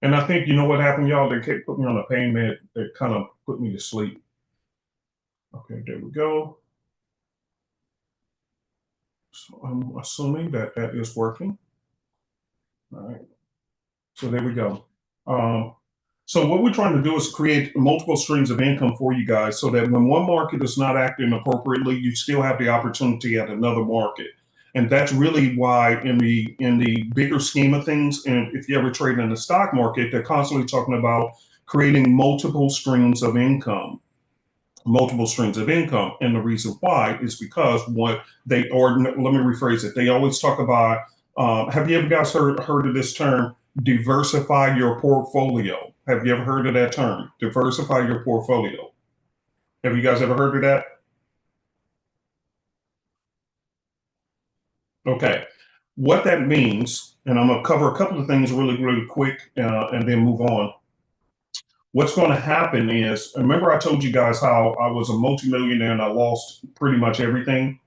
And I think, you know what happened, y'all? They kept putting me on a pain med that kind of put me to sleep. Okay, there we go. So I'm assuming that that is working. All right. So there we go. Um, so what we're trying to do is create multiple streams of income for you guys so that when one market is not acting appropriately, you still have the opportunity at another market. And that's really why in the bigger scheme of things, and if you ever trade in the stock market, they're constantly talking about creating multiple streams of income. And the reason why is because what they, or let me rephrase it, they always talk about, have you ever guys heard of this term, diversify your portfolio? Have you ever heard of that term, diversify your portfolio? Have you guys ever heard of that? Okay. What that means, and I'm going to cover a couple of things really, really quick and then move on. What's going to happen is, remember I told you guys how I was a multimillionaire and I lost pretty much everything?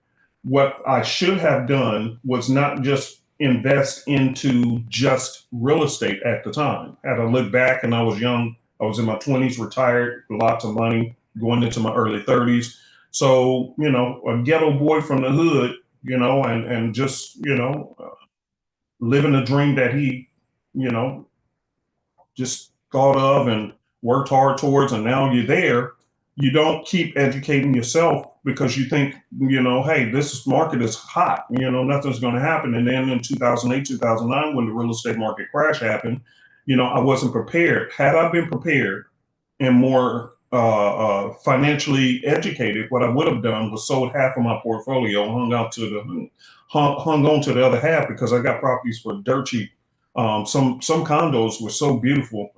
What I should have done was not just invest into just real estate at the time. Had I looked back and I was young, I was in my 20s, retired, lots of money, going into my early 30s. So, a ghetto boy from the hood, and just, living a dream that he, you know, just thought of and worked hard towards, and now you're there. You don't keep educating yourself because you think, hey, this market is hot, nothing's going to happen. And then in 2008, 2009, when the real estate market crash happened, I wasn't prepared. Had I been prepared and more financially educated, what I would have done was sold half of my portfolio, hung on to the other half because I got properties for dirt cheap. Some condos were so beautiful,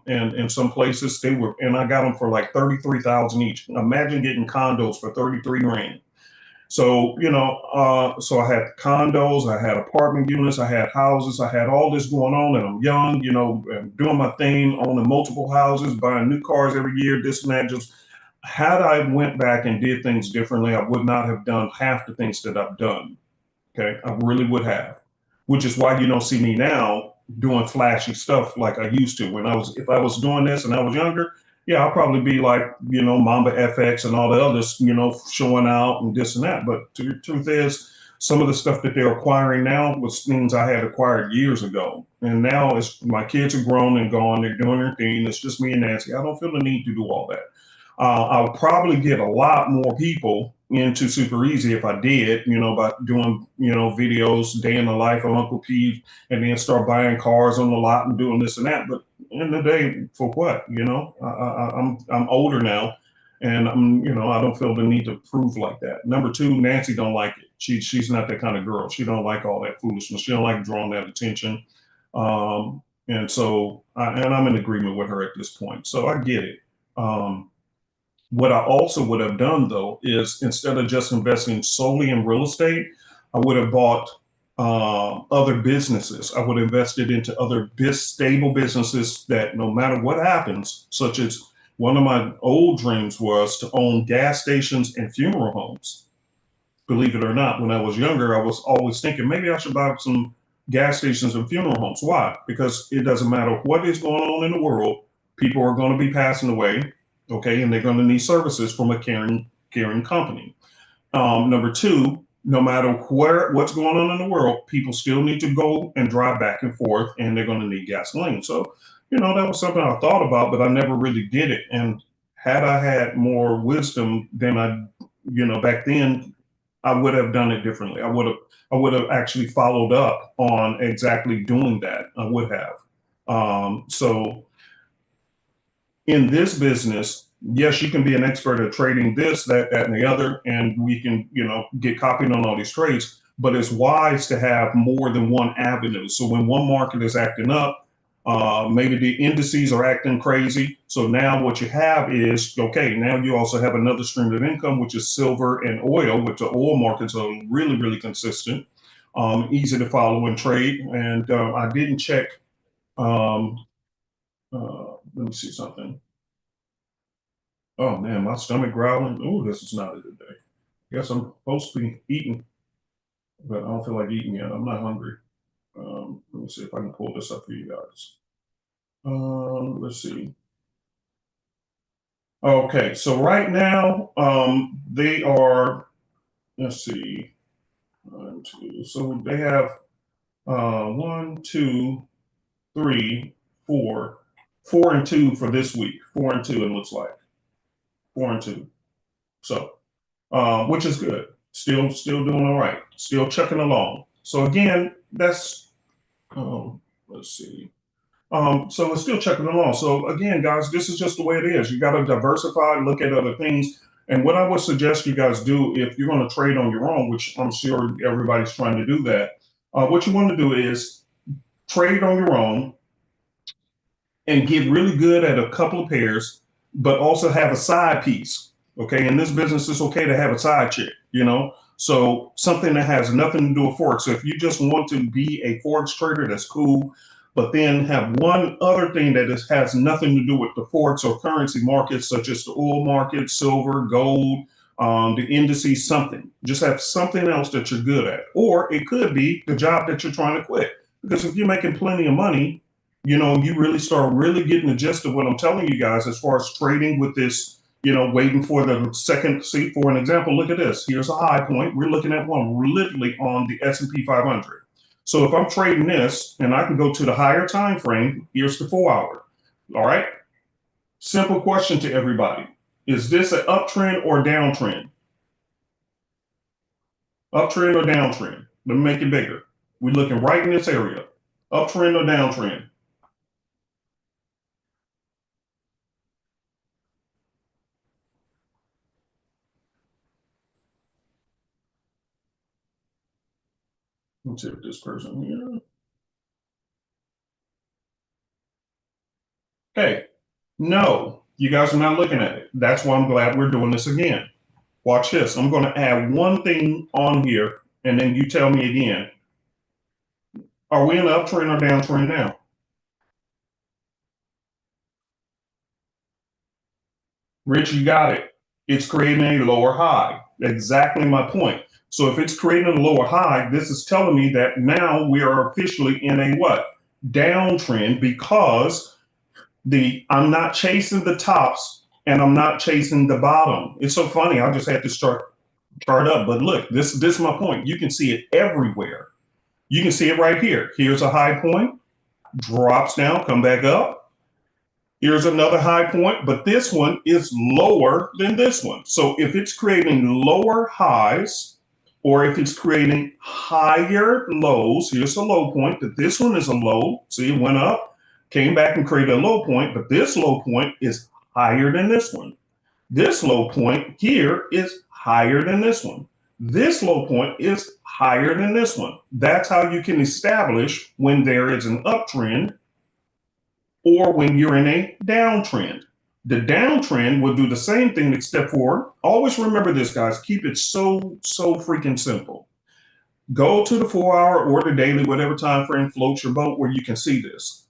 and in some places they were, and I got them for like 33,000 each. Imagine getting condos for 33 grand. So, so I had condos, I had apartment units, I had houses, I had all this going on, and I'm young, and doing my thing, owning multiple houses, buying new cars every year, this and that. Just had I went back and did things differently, I would not have done half the things that I've done. Okay, I really would have, which is why you don't see me now doing flashy stuff like I used to. If I was doing this and I was younger, yeah, I'll probably be like, Mamba FX and all the others, showing out and this and that. But the truth is, some of the stuff that they're acquiring now was things I had acquired years ago. And now, as my kids are grown and gone, they're doing their thing. It's just me and Nancy. I don't feel the need to do all that. I'll probably get a lot more people into Super Easy if I did, by doing, videos, day in the life of Uncle Pete, and then start buying cars on the lot and doing this and that. But in the day, for what? I'm older now, and I don't feel the need to prove like that. Number two, Nancy don't like it. She's not that kind of girl. She don't like all that foolishness. She don't like drawing that attention. And so, and I'm in agreement with her at this point. So I get it. Um, what I also would have done though is instead of just investing solely in real estate, I would have bought other businesses. I would have invested into other stable businesses that no matter what happens, such as one of my old dreams was to own gas stations and funeral homes. Believe it or not, when I was younger, I was always thinking maybe I should buy some gas stations and funeral homes. Why? Because it doesn't matter what is going on in the world, people are going to be passing away, okay, and they're going to need services from a caring company. Number two, no matter what's going on in the world, people still need to go and drive back and forth, and they're going to need gasoline. So, that was something I thought about, but I never really did it. And had I had more wisdom than back then, I would have done it differently. I would have actually followed up on exactly doing that. I would have. So in this business, yes, you can be an expert at trading this, that, and the other, and we can, get copied on all these trades. But it's wise to have more than one avenue. So when one market is acting up, maybe the indices are acting crazy. So now what you have is okay. Now you also have another stream of income, which is silver and oil, which the oil markets are really, really consistent, easy to follow and trade. And I didn't check. Um, let me see something. Oh man, my stomach growling. Oh, this is not a good day. Guess I'm supposed to be eating, but I don't feel like eating yet. I'm not hungry. Let me see if I can pull this up for you guys. Let's see. Okay, so right now, they are, let's see, 1, 2. So they have 1, 2, 3, 4, 4 and 2 for this week. 4 and 2, it looks like 4 and 2. So, which is good. Still doing all right. Still chucking along. So again, that's let's see. So it's still chucking along. So again, guys, this is just the way it is. You got to diversify, look at other things. And what I would suggest you guys do if you're going to trade on your own, which I'm sure everybody's trying to do that, what you want to do is trade on your own and get really good at a couple of pairs, but also have a side piece. Okay. In this business, it's okay to have a side chick, you know? So something that has nothing to do with Forex. So if you just want to be a Forex trader, that's cool. But then have one other thing that has nothing to do with the Forex or currency markets, such as the oil market, silver, gold, the indices, something. Just have something else that you're good at. Or it could be the job that you're trying to quit. Because if you're making plenty of money, you know, you really start really getting the gist of what I'm telling you guys as far as trading with this, you know, waiting for the second. See, for an example, look at this. Here's a high point. We're looking at one. We're literally on the S&P 500. So if I'm trading this and I can go to the higher time frame, here's the 4 hour. All right. Simple question to everybody. Is this an uptrend or downtrend? Uptrend or downtrend? Let me make it bigger. We're looking right in this area. Uptrend or downtrend? Let's see if this person here. Hey, no, you guys are not looking at it. That's why I'm glad we're doing this again. Watch this. I'm going to add one thing on here, and then you tell me again. Are we in an uptrend or downtrend now? Rich, you got it. It's creating a lower high. Exactly my point. So if it's creating a lower high, this is telling me that now we are officially in a what? Downtrend, because I'm not chasing the tops and I'm not chasing the bottom. It's so funny. I just had to start chart up, but look, this is my point. You can see it everywhere. You can see it right here. Here's a high point, drops down, come back up. Here's another high point, but this one is lower than this one. So if it's creating lower highs, or if it's creating higher lows, here's a low point, but this one is a low. See, it went up, came back and created a low point, but this low point is higher than this one. This low point here is higher than this one. This low point is higher than this one. That's how you can establish when there is an uptrend or when you're in a downtrend. The downtrend will do the same thing except for, always remember this, guys, keep it so freaking simple. Go to the 4 hour or the daily, whatever time frame floats your boat where you can see this.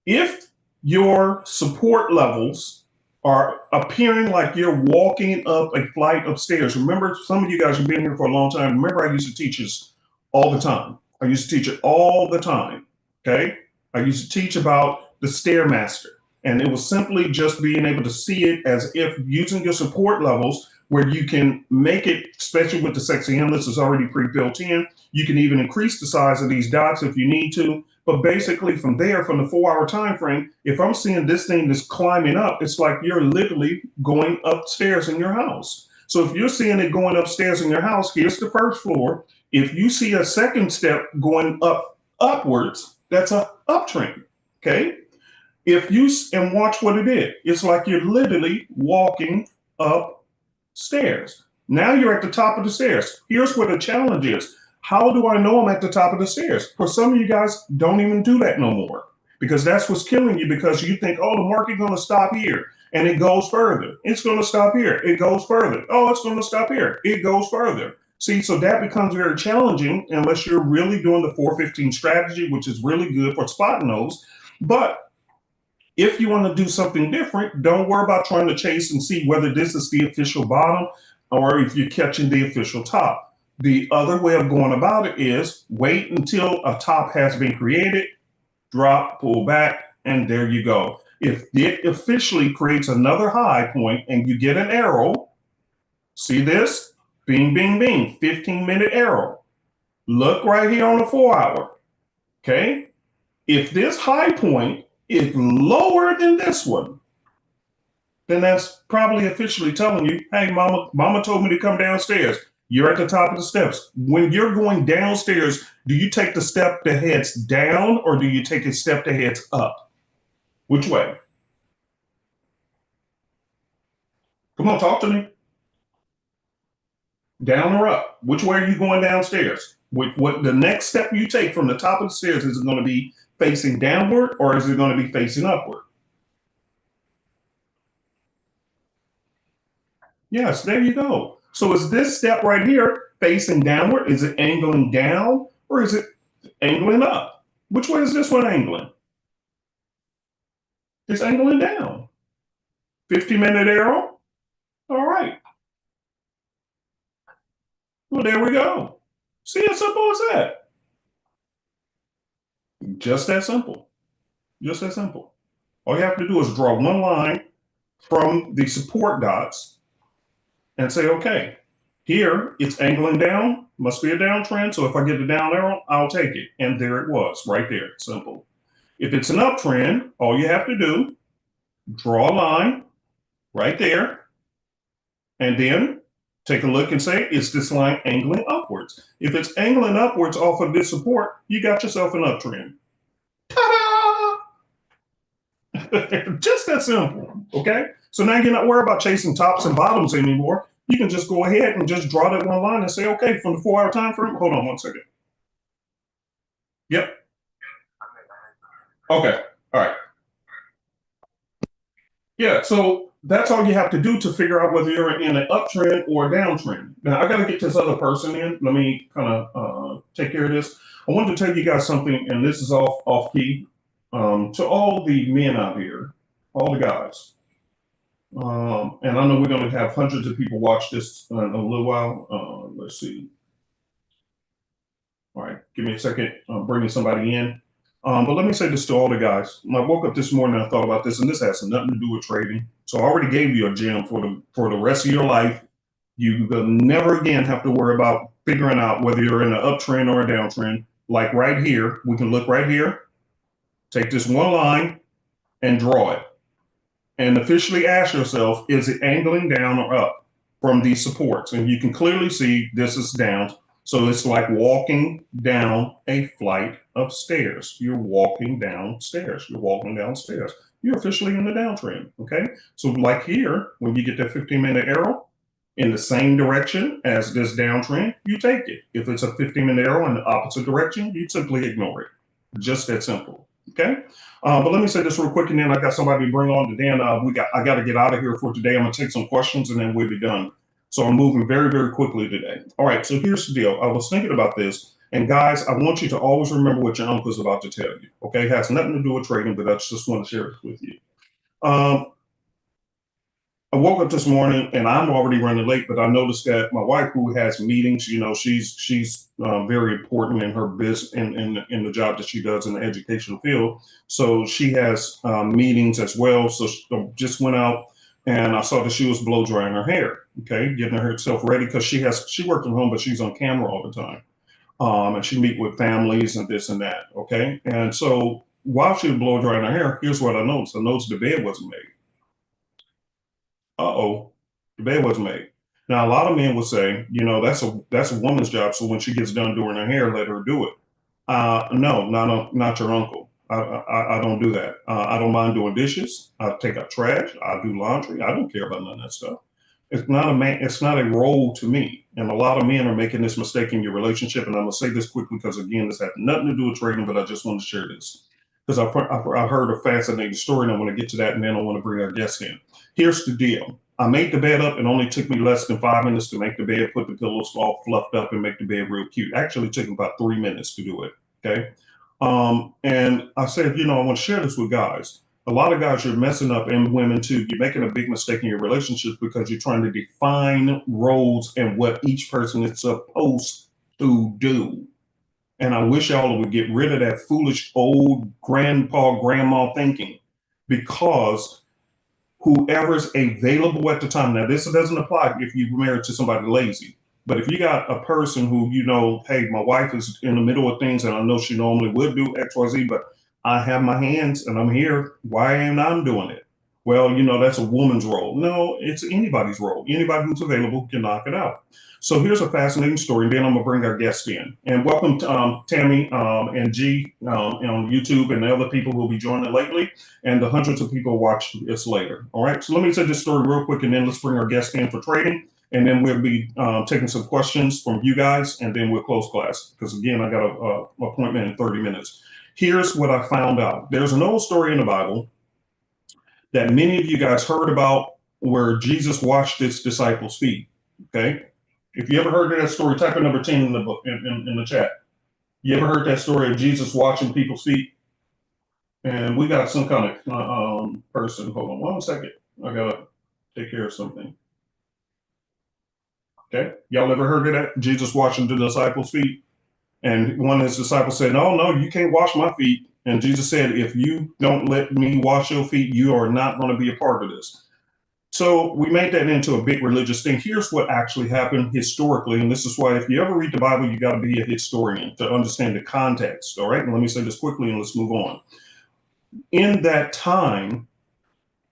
If your support levels are appearing like you're walking up a flight of stairs, remember, some of you guys have been here for a long time. Remember, I used to teach this all the time. I used to teach it all the time. Okay. I used to teach about the Stairmaster. And it was simply just being able to see it as if using your support levels where you can make it, especially with the sexy endless, is already pre-built in. You can even increase the size of these dots if you need to. But basically from there, from the 4 hour time frame, if I'm seeing this thing that's climbing up, it's like you're literally going upstairs in your house. So if you're seeing it going upstairs in your house, here's the first floor. If you see a second step going upwards, that's an uptrend. Okay. If you and watch what it is, it's like you're literally walking upstairs. Now you're at the top of the stairs. Here's where the challenge is. How do I know I'm at the top of the stairs? For some of you guys, don't even do that no more, because that's what's killing you, because you think, oh, the market's going to stop here and it goes further. It's going to stop here. It goes further. Oh, it's going to stop here. It goes further. See, so that becomes very challenging unless you're really doing the 415 strategy, which is really good for spotting those. But if you want to do something different, don't worry about trying to chase and see whether this is the official bottom or if you're catching the official top. The other way of going about it is wait until a top has been created, drop, pull back, and there you go. If it officially creates another high point and you get an arrow, see this? Bing, bing, bing, 15-minute arrow. Look right here on the 4-hour, okay? If this high point is lower than this one, then that's probably officially telling you, hey, mama told me to come downstairs. You're at the top of the steps. When you're going downstairs, do you take the step that heads down or do you take a step that heads up? Which way? Come on, talk to me. Down or up? Which way are you going downstairs? What the next step you take from the top of the stairs, is it going to be facing downward or is it going to be facing upward? Yes, there you go. So is this step right here facing downward? Is it angling down or is it angling up? Which way is this one angling? It's angling down. 50-minute arrow? All right. Well, there we go. See how simple is that? Just that simple. Just that simple. All you have to do is draw one line from the support dots and say, okay, here it's angling down, must be a downtrend. So if I get the down arrow, I'll take it. And there it was, right there, simple. If it's an uptrend, all you have to do, draw a line right there, and then take a look and say, is this line angling upwards? If it's angling upwards off of this support, you got yourself an uptrend. Ta-da! Just that simple, okay? So now you're not worried about chasing tops and bottoms anymore. You can just go ahead and just draw that one line and say, okay, from the 4-hour time frame, hold on one second. Yep. Okay, all right. Yeah, so that's all you have to do to figure out whether you're in an uptrend or a downtrend. Now, I got to get this other person in. Let me kind of take care of this. I wanted to tell you guys something, and this is off key. To all the men out here, all the guys, and I know we're going to have hundreds of people watch this in a little while. Let's see. All right, give me a second. I'm bringing somebody in. But let me say this to all the guys. When I woke up this morning, I thought about this, and this has nothing to do with trading. So I already gave you a gem for the rest of your life. You will never again have to worry about figuring out whether you're in an uptrend or a downtrend. Like right here, we can look right here, take this one line and draw it. And officially ask yourself, is it angling down or up from these supports? And you can clearly see this is down. So it's like walking down a flight of stairs. You're walking downstairs. You're walking downstairs. You're officially in the downtrend, okay? So like here, when you get that 15-minute arrow in the same direction as this downtrend, you take it. If it's a 15-minute arrow in the opposite direction, you simply ignore it. Just that simple, okay? But let me say this real quick, and then I got somebody to bring on to Dan. I got to get out of here for today. I'm going to take some questions, and then we'll be done. So I'm moving very, very quickly today. All right, so here's the deal. I was thinking about this, and guys, I want you to always remember what your uncle is about to tell you, okay? It has nothing to do with trading, but I just want to share it with you. I woke up this morning, and I'm already running late, but I noticed that my wife, who has meetings, you know, she's very important in her business, in the job that she does in the educational field. So she has meetings as well. So she just went out, and I saw that she was blow drying her hair, okay, getting herself ready, because she works from home, but she's on camera all the time. And she meet with families and this and that, okay? And so while she was blow drying her hair, here's what I noticed. I noticed the bed wasn't made. Uh-oh, the bed wasn't made. Now, a lot of men would say, you know, that's a woman's job, so when she gets done doing her hair, let her do it. No, not your uncle. I don't do that. I don't mind doing dishes. I take out trash. I do laundry. I don't care about none of that stuff. It's not a role to me. And a lot of men are making this mistake in your relationship. And I'm gonna say this quickly because again, this has nothing to do with trading, but I just want to share this because I heard a fascinating story, and I want to get to that, and then I want to bring our guest in. Here's the deal. I made the bed up. It only took me less than 5 minutes to make the bed, put the pillows all fluffed up, and make the bed real cute. Actually, it took me about 3 minutes to do it. Okay. And I said, you know, I want to share this with guys. A lot of guys, you're messing up, and women too. You're making a big mistake in your relationships because you're trying to define roles and what each person is supposed to do. And I wish y'all would get rid of that foolish old grandpa, grandma thinking, because whoever's available at the time. Now, this doesn't apply if you're married to somebody lazy. But if you got a person who, hey, my wife is in the middle of things and I know she normally would do XYZ, but I have my hands and I'm here. Why am I doing it? Well, that's a woman's role. No, it's anybody's role. Anybody who's available can knock it out. So here's a fascinating story. Then I'm going to bring our guest in. And welcome to Tammy and G on YouTube and the other people who will be joining lately, and the hundreds of people watch this later. All right. So let me say this story real quick, and then let's bring our guest in for trading. And then we'll be taking some questions from you guys, and then we'll close class. Because again, I got an appointment in 30 minutes. Here's what I found out. There's an old story in the Bible that many of you guys heard about, where Jesus washed his disciples' feet. Okay. If you ever heard of that story, type in number 10 in the book in the chat. You ever heard that story of Jesus washing people's feet? And we got some kind of person. Hold on 1 second. I gotta take care of something. Okay. Y'all ever heard of that? Jesus washing the disciples' feet? And one of his disciples said, no, you can't wash my feet. And Jesus said, if you don't let me wash your feet, you are not going to be a part of this. So we made that into a big religious thing. Here's what actually happened historically. And this is why if you ever read the Bible, you got to be a historian to understand the context. All right. And let me say this quickly and let's move on. In that time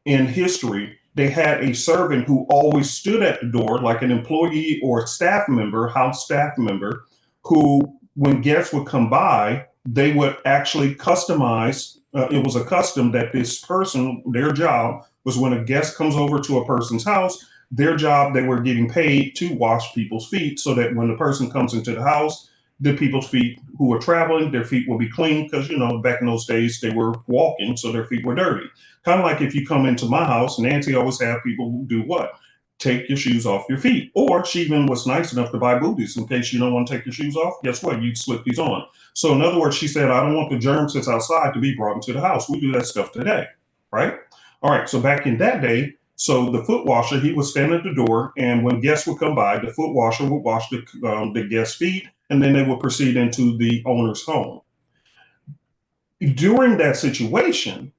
in history, they had a servant who always stood at the door, like an employee or a staff member, house staff member, who, when guests would come by, they would actually customize. It was a custom that this person, their job was, when a guest comes over to a person's house, their job, they were getting paid to wash people's feet, so that when the person comes into the house, the people's feet who are traveling, their feet will be clean, because, back in those days, they were walking, so their feet were dirty. Kind of like if you come into my house, Nancy always have people who do what? Take your shoes off your feet. Or she even was nice enough to buy booties in case you don't want to take your shoes off. Guess what? You slip these on. So in other words, she said, I don't want the germs that's outside to be brought into the house. We do that stuff today, right? All right, so back in that day, so the foot washer, he would stand at the door, and when guests would come by, the foot washer would wash the guest's feet, and then they would proceed into the owner's home. During that situation,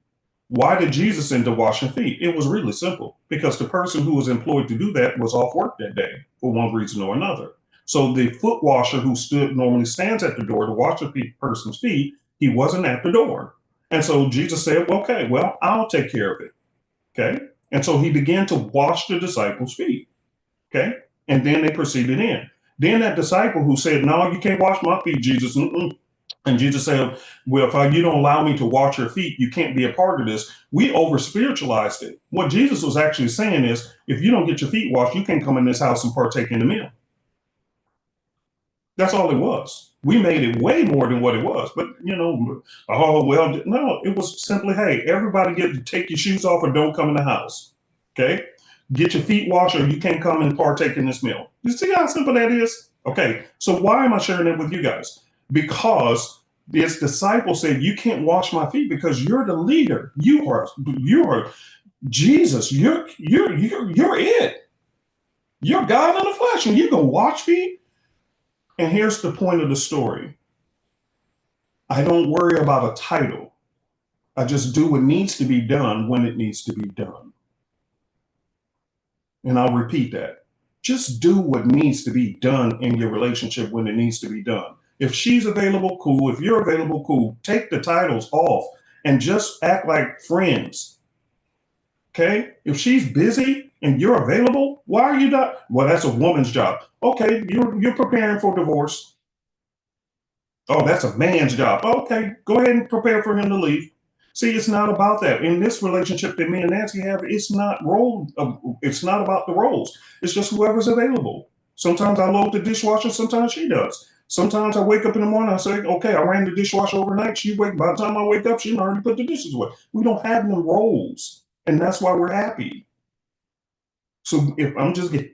why did Jesus end up washing feet? It was really simple, because the person who was employed to do that was off work that day for one reason or another. So the foot washer who normally stands at the door to wash a person's feet, he wasn't at the door. And so Jesus said, okay, well, I'll take care of it. Okay. And so he began to wash the disciples' feet. Okay. And then they proceeded in. Then that disciple who said, no, you can't wash my feet, Jesus. And Jesus said, well, if you don't allow me to wash your feet, you can't be a part of this. We over spiritualized it. What Jesus was actually saying is, if you don't get your feet washed, you can't come in this house and partake in the meal. That's all it was. We made it way more than what it was. But, oh, well, no, it was simply, hey, everybody get to take your shoes off or don't come in the house. Okay. Get your feet washed or you can't come and partake in this meal. You see how simple that is? Okay. So why am I sharing that with you guys? Because this disciple said, you can't wash my feet because you're the leader. You are Jesus. You're it. You're God in the flesh, and you can wash feet. And here's the point of the story. I don't worry about a title. I just do what needs to be done when it needs to be done. And I'll repeat that. Just do what needs to be done in your relationship when it needs to be done. If she's available, cool. If you're available, cool. Take the titles off and just act like friends. Okay? If she's busy and you're available, why are you not? Well, that's a woman's job. Okay, you're preparing for divorce. Oh, that's a man's job. Okay, go ahead and prepare for him to leave. See, it's not about that. In this relationship that me and Nancy have, it's not it's not about the roles. It's just whoever's available. Sometimes I load the dishwasher, sometimes she does. Sometimes I wake up in the morning, I say, okay, I ran the dishwasher overnight. By the time I wake up, she already put the dishes away. We don't have no roles. And that's why we're happy. So if I'm just getting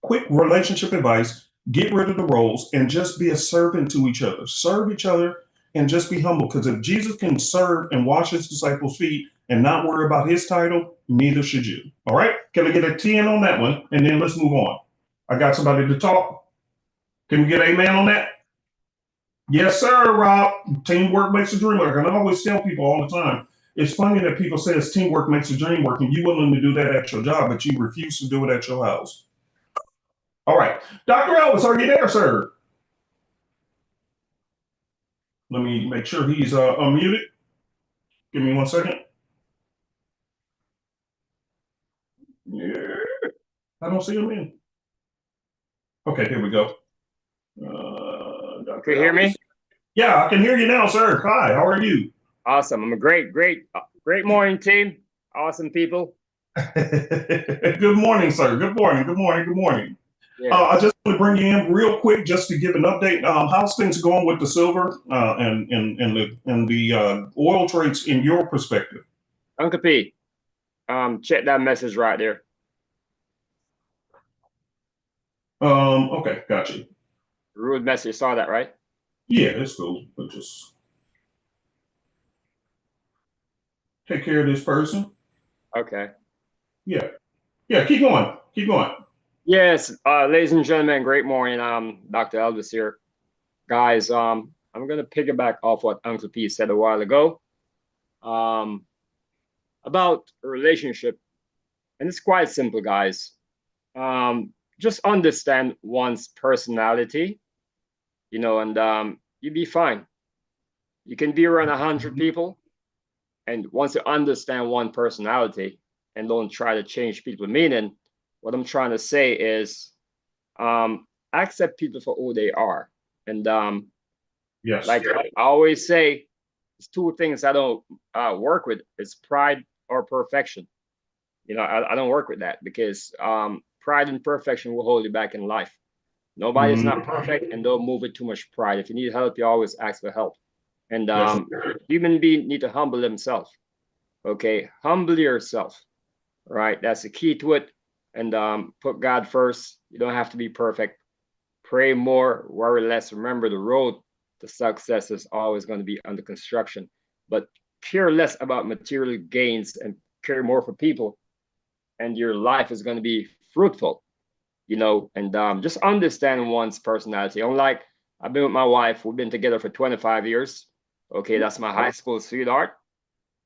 quick relationship advice, get rid of the roles and just be a servant to each other. Serve each other and just be humble. Because if Jesus can serve and wash his disciples' feet and not worry about his title, neither should you. All right? Can I get a 10 on that one? And then let's move on. I got somebody to talk. Can we get amen on that? Yes, sir, Rob. Teamwork makes the dream work. And I always tell people all the time, it's funny that people say it's teamwork makes the dream work, and you willing to do that at your job, but you refuse to do it at your house. All right. Dr. Elvis, are you there, sir? Let me make sure he's unmuted. Give me 1 second. Yeah, I don't see him in. Okay, here we go. Can Dr. you hear me? Elvis. Yeah, I can hear you now, sir. Hi, how are you? Awesome. I'm a great morning, team. Awesome people. Good morning, sir. Good morning. Good morning. Good morning. Yeah. I just want to bring you in real quick just to give an update. How's things going with the silver and the oil trades in your perspective? Uncle P, check that message right there. Okay, got you. Rude message. Saw that, right? Yeah, it's cool. But just take care of this person. Okay. Yeah, yeah. Keep going. Keep going. Yes, ladies and gentlemen, great morning. Dr. Elvis here. Guys, I'm gonna piggyback off what Uncle P said a while ago. Um, about a relationship, and it's quite simple, guys. Just understand one's personality, and you'd be fine. You can be around 100 people, and once you understand one personality and don't try to change people's meaning, what I'm trying to say is accept people for who they are. And Yes. like I always say, it's two things I don't work with. It's pride or perfection. I don't work with that because pride and perfection will hold you back in life. Nobody's not perfect, and don't move with too much pride. If you need help, you always ask for help. And Yes. human being need to humble themselves. Okay, humble yourself. Right, that's the key to it. And put God first. You don't have to be perfect. Pray more, worry less. Remember, the road to success is always going to be under construction. But care less about material gains and care more for people, and your life is going to be fruitful. And just understand one's personality. Unlike I've been with my wife, we've been together for 25 years. Okay, that's my high school sweetheart.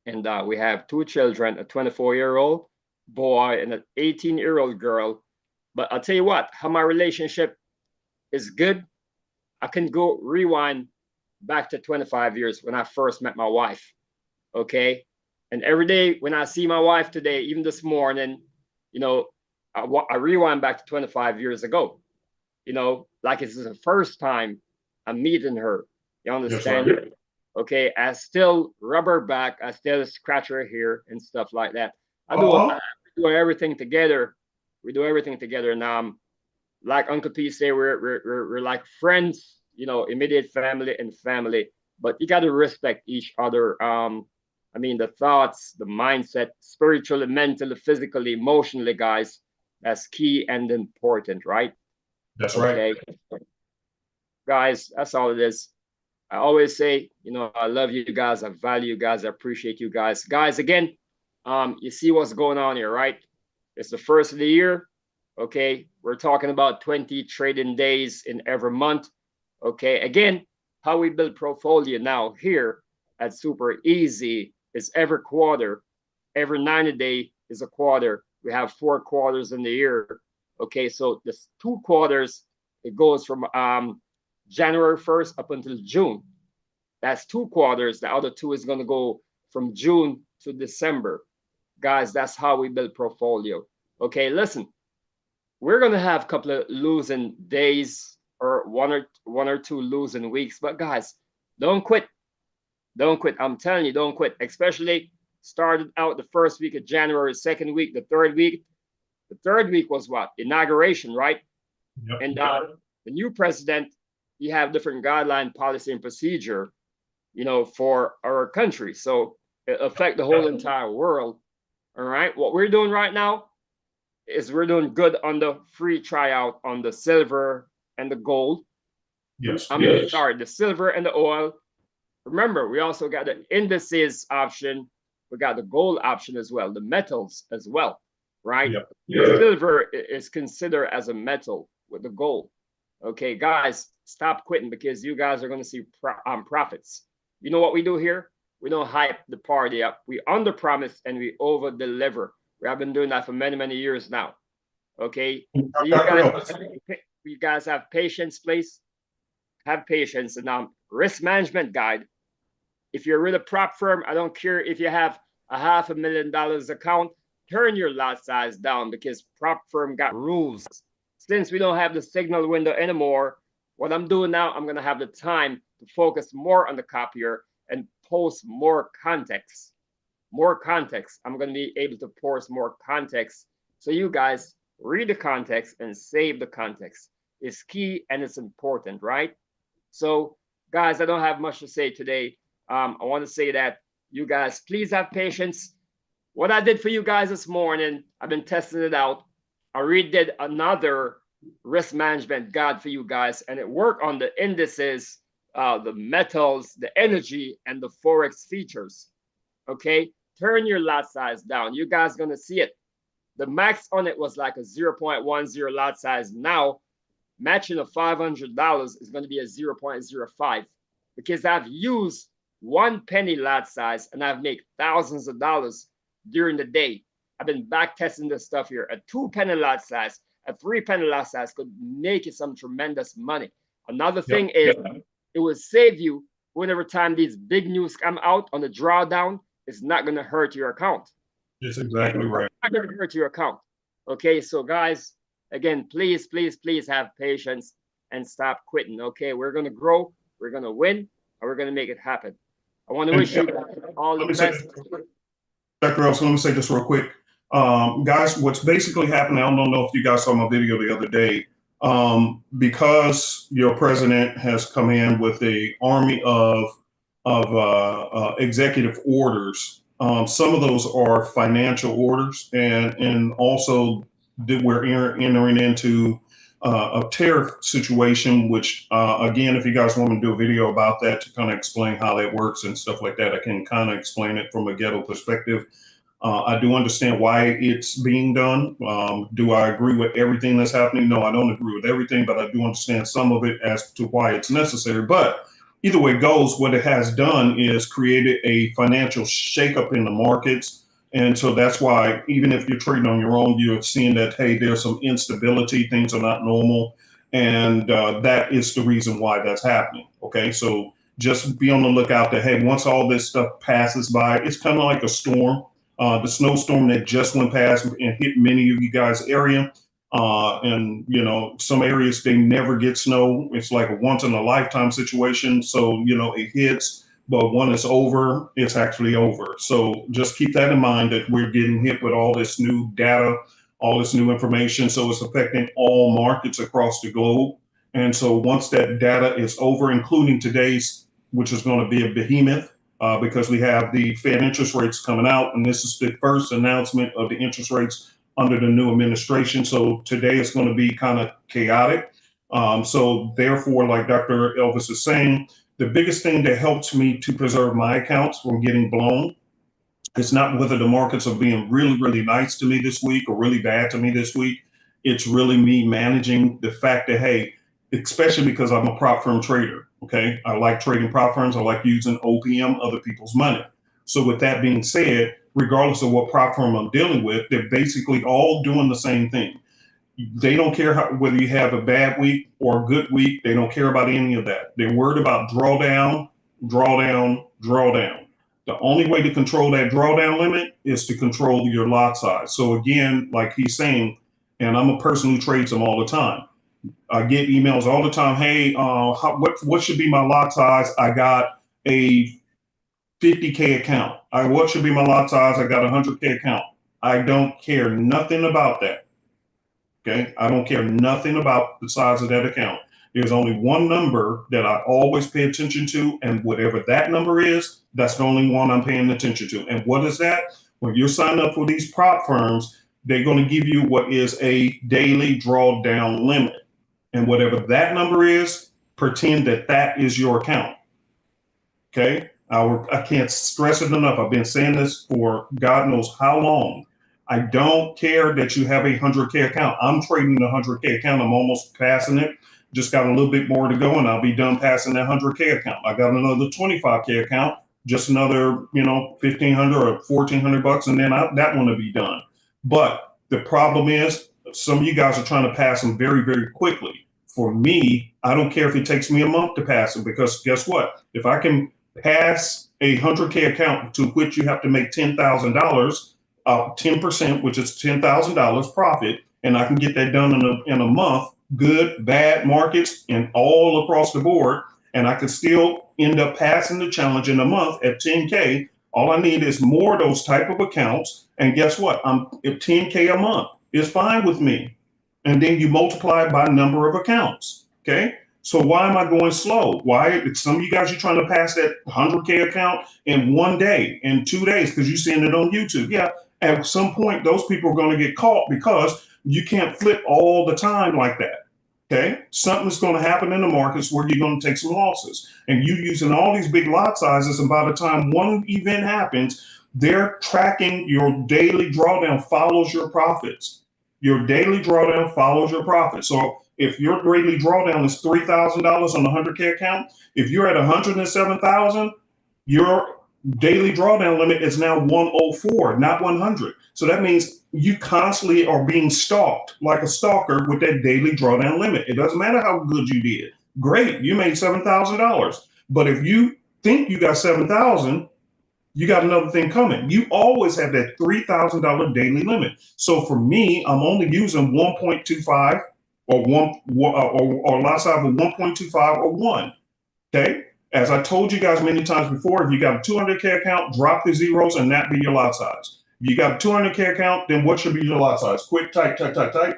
And we have two children, a 24-year-old boy and an 18-year-old girl. But I'll tell you what, how my relationship is good. I can go rewind back to 25 years when I first met my wife. Okay. And every day when I see my wife today, even this morning, you know, I rewind back to 25 years ago, like it's the first time I'm meeting her. You Yes, understand? sir. Okay. I still rub her back. I still scratch her hair and stuff like that. I Uh-huh. do everything together. We do everything together. And like Uncle P say, we're like friends, immediate family and family. But you got to respect each other. I mean, the thoughts, the mindset, spiritually, mentally, physically, emotionally, guys, that's key and important, right? That's right. Okay, guys, that's all it is. I always say, I love you guys, I value you guys, I appreciate you guys. Guys, again, you see what's going on here, right? It's the first of the year. Okay, we're talking about 20 trading days in every month. Okay, again, how we build portfolio now here at Super Easy is every quarter, every 90 day is a quarter. We have 4 quarters in the year. Okay, so this 2 quarters, it goes from January 1st up until June. That's 2 quarters. The other two is going to go from June to December. Guys, that's how we build portfolio. Okay, listen, we're going to have a couple of losing days or one or two losing weeks, but guys, don't quit. Don't quit. I'm telling you, don't quit. Especially started out the first week of January, second week, the third week. The third week was what? Inauguration, right? Yep. And the new president, you have different guideline, policy, and procedure, for our country. So it affect the whole entire world. All right. What we're doing right now is we're doing good on the free tryout on the silver and the gold. Yes. I mean, sorry, the silver and the oil. Remember, we also got the indices option. We got the gold option as well, the metals as well, right? Yep. The silver is considered as a metal with the gold. Okay, guys, stop quitting because you guys are going to see profits. You know what we do here? We don't hype the party up. We under promise and we over deliver. We have been doing that for many, many years now. Okay, so you guys have patience, please. Have patience. And risk management guide. If you're with a prop firm, I don't care if you have a $500,000 account, turn your lot size down because prop firm got rules. Since we don't have the signal window anymore, what I'm doing now, I'm going to have the time to focus more on the copier and post more context. More context. I'm going to be able to post more context. So you guys read the context and save the context. It's key and it's important, right? So guys, I don't have much to say today. I want to say that you guys, please have patience. What I did for you guys this morning, I've been testing it out. I redid another risk management guide for you guys, and it worked on the indices, the metals, the energy, and the Forex features. Okay, turn your lot size down. You guys are going to see it. The max on it was like a 0.10 lot size. Now, matching a $500 is going to be a 0.05 because I've used 1 penny lot size and I've made thousands of dollars during the day. I've been back testing this stuff here. A 2 penny lot size, a 3 penny lot size could make you some tremendous money. Another thing is it will save you whenever time these big news come out on the drawdown. It's not going to hurt your account. That's exactly right. It's not going to hurt your account. Okay, so guys, again, please, please, please have patience and stop quitting. Okay, we're going to grow, we're going to win, and we're going to make it happen. I want to wish you all the best. Dr. Elson, let me say this real quick. Guys, what's basically happening, I don't know if you guys saw my video the other day, because your president has come in with an army of executive orders. Some of those are financial orders, and also we're entering into a tariff situation, which again, if you guys want me to do a video about that to kind of explain how that works and stuff like that, I can kind of explain it from a ghetto perspective. I do understand why it's being done. Do I agree with everything that's happening? No, I don't agree with everything, but I do understand some of it as to why it's necessary. But either way it goes, what it has done is created a financial shakeup in the markets. And so that's why even if you're trading on your own, you're seeing that, hey, there's some instability, things are not normal. And that is the reason why that's happening. Okay, so just be on the lookout that, hey, once all this stuff passes by, it's kind of like a storm. The snowstorm that just went past and hit many of you guys' area. And, you know, some areas, they never get snow. It's like a once in a lifetime situation. So, you know, it hits, but when it's over, it's actually over. So just keep that in mind that we're getting hit with all this new data, all this new information. So it's affecting all markets across the globe. And so once that data is over, including today's, which is going to be a behemoth, because we have the Fed interest rates coming out, and this is the first announcement of the interest rates under the new administration. So today it's going to be kind of chaotic. So therefore, like Dr. Elvis is saying, the biggest thing that helps me to preserve my accounts from getting blown is not whether the markets are being really, really nice to me this week or really bad to me this week. It's really me managing the fact that, hey, especially because I'm a prop firm trader. Okay, I like trading prop firms. I like using OPM, other people's money. So with that being said, regardless of what prop firm I'm dealing with, they're basically all doing the same thing. They don't care whether you have a bad week or a good week. They don't care about any of that. They're worried about drawdown, drawdown, drawdown. The only way to control that drawdown limit is to control your lot size. So again, like he's saying, and I'm a person who trades them all the time. I get emails all the time. Hey, what should be my lot size? I got a 50K account. What should be my lot size? I got a 100K account. I don't care nothing about that. Okay, I don't care nothing about the size of that account. There's only one number that I always pay attention to, and whatever that number is, that's the only one I'm paying attention to. And what is that? When you're signing up for these prop firms, they're going to give you what is a daily drawdown limit. And whatever that number is, pretend that that is your account. Okay? I can't stress it enough. I've been saying this for God knows how long. I don't care that you have a 100K account. I'm trading a 100K account. I'm almost passing it. Just got a little bit more to go and I'll be done passing that 100K account. I got another 25K account, just another, 1,500 or 1,400 bucks, and then that one will be done. But the problem is some of you guys are trying to pass them very, very quickly. For me, I don't care if it takes me a month to pass them, because guess what? If I can pass a 100K account to which you have to make $10,000, 10%, which is $10,000 profit, and I can get that done in a month, good, bad markets, and all across the board, and I could still end up passing the challenge in a month at 10K. All I need is more of those type of accounts, and guess what? I'm at 10K a month is fine with me. And then you multiply it by number of accounts. Okay. So why am I going slow? Why? Some of you guys are trying to pass that 100K account in 1 day, in 2 days, because you're seeing it on YouTube. Yeah. At some point, those people are going to get caught because you can't flip all the time like that. Okay. Something's going to happen in the markets where you're going to take some losses, and you using all these big lot sizes. And by the time one event happens, they're tracking your daily drawdown follows your profits. Your daily drawdown follows your profit. So if your daily drawdown is $3,000 on the 100K account, if you're at 107,000, your daily drawdown limit is now 104, not 100. So that means you constantly are being stalked like a stalker with that daily drawdown limit. It doesn't matter how good you did. Great, you made $7,000. But if you think you got 7,000, you got another thing coming. You always have that $3,000 daily limit. So for me, I'm only using 1.25 or lot size of 1.25 or 1. Okay. As I told you guys many times before, if you got a 200K account, drop the zeros and that be your lot size. If you got a 200K account, then what should be your lot size? Quick, type. Because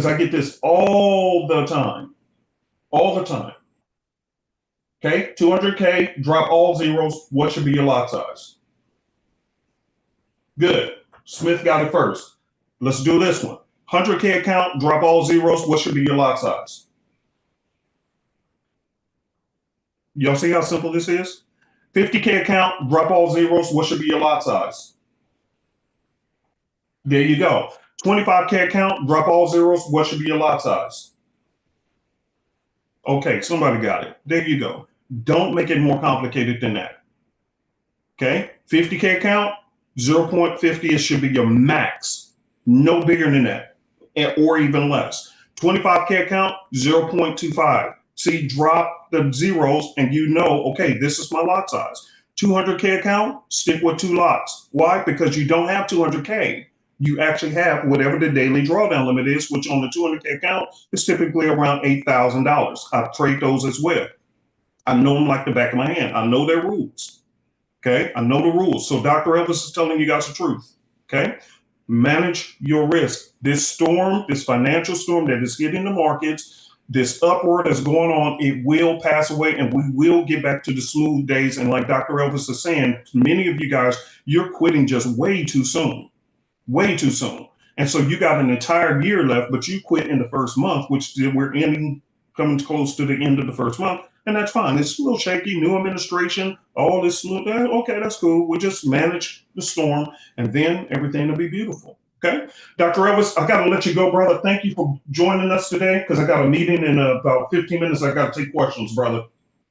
I get this all the time. All the time. Okay, 200K, drop all zeros. What should be your lot size? Good. Smith got it first. Let's do this one. 100K account, drop all zeros. What should be your lot size? Y'all see how simple this is? 50K account, drop all zeros. What should be your lot size? There you go. 25K account, drop all zeros. What should be your lot size? Okay, somebody got it. There you go. Don't make it more complicated than that. Okay, 50K account, 0.50, it should be your max. No bigger than that, or even less. 25K account, 0.25. See, drop the zeros and you know, okay, this is my lot size. 200K account, stick with 2 lots. Why? Because you don't have 200K. You actually have whatever the daily drawdown limit is, which on the 200K account is typically around $8,000. I trade those as well. I know them like the back of my hand. I know their rules. Okay. I know the rules. So Dr. Elvis is telling you guys the truth. Okay. Manage your risk. This storm, this financial storm that is hitting the markets, this upward that's going on, it will pass away and we will get back to the smooth days. And like Dr. Elvis is saying, many of you guys, you're quitting just way too soon. Way too soon. And so you got an entire year left, but you quit in the first month, which we're coming close to the end of the first month. And that's fine. It's a little shaky, new administration, all this. Okay, that's cool. We'll just manage the storm and then everything will be beautiful. Okay. Dr. Elvis, I got to let you go, brother. Thank you for joining us today because I got a meeting in about 15 minutes. I got to take questions, brother.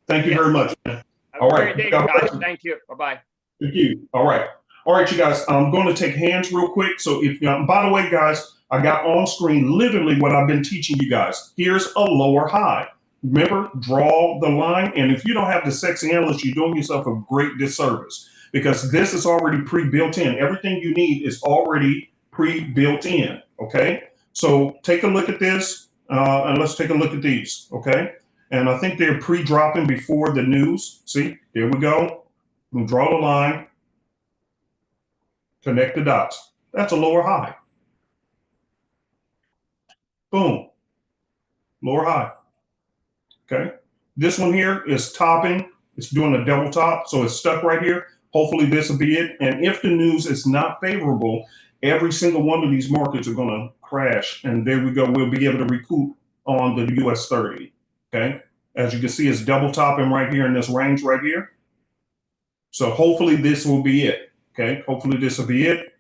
Thank you very much. Man. All right. Day, guys. Thank you. Bye-bye. Thank you. All right. All right, you guys, I'm going to take hands real quick. So if, by the way, guys, I got on screen literally what I've been teaching you guys. Here's a lower high. Remember, draw the line. And if you don't have the sexy analyst, you're doing yourself a great disservice because this is already pre-built in. Everything you need is already pre-built in. Okay. So take a look at this and let's take a look at these. Okay. And I think they're pre-dropping before the news. See, there we go. We'll draw the line. Connect the dots. That's a lower high. Boom. Lower high. Okay. This one here is topping. It's doing a double top. So it's stuck right here. Hopefully this will be it. And if the news is not favorable, every single one of these markets are going to crash. And there we go. We'll be able to recoup on the US 30. Okay. As you can see, it's double topping right here in this range right here. So hopefully this will be it. Okay, hopefully this will be it.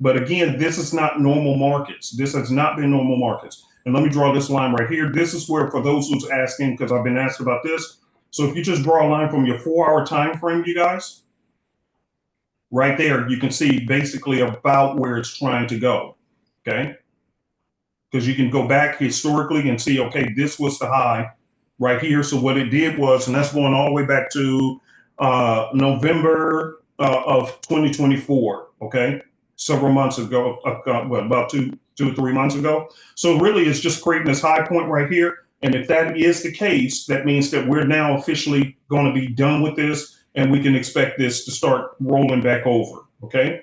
But again, this is not normal markets. This has not been normal markets. And let me draw this line right here. This is where, for those who's asking, because I've been asked about this. So if you just draw a line from your 4-hour time frame, you guys, right there, you can see basically about where it's trying to go, okay? Because you can go back historically and see, okay, this was the high right here. So what it did was, and that's going all the way back to November of 2024, okay? Several months ago, well, about two or 3 months ago. So really it's just creating this high point right here. And if that is the case, that means that we're now officially going to be done with this, and we can expect this to start rolling back over, okay?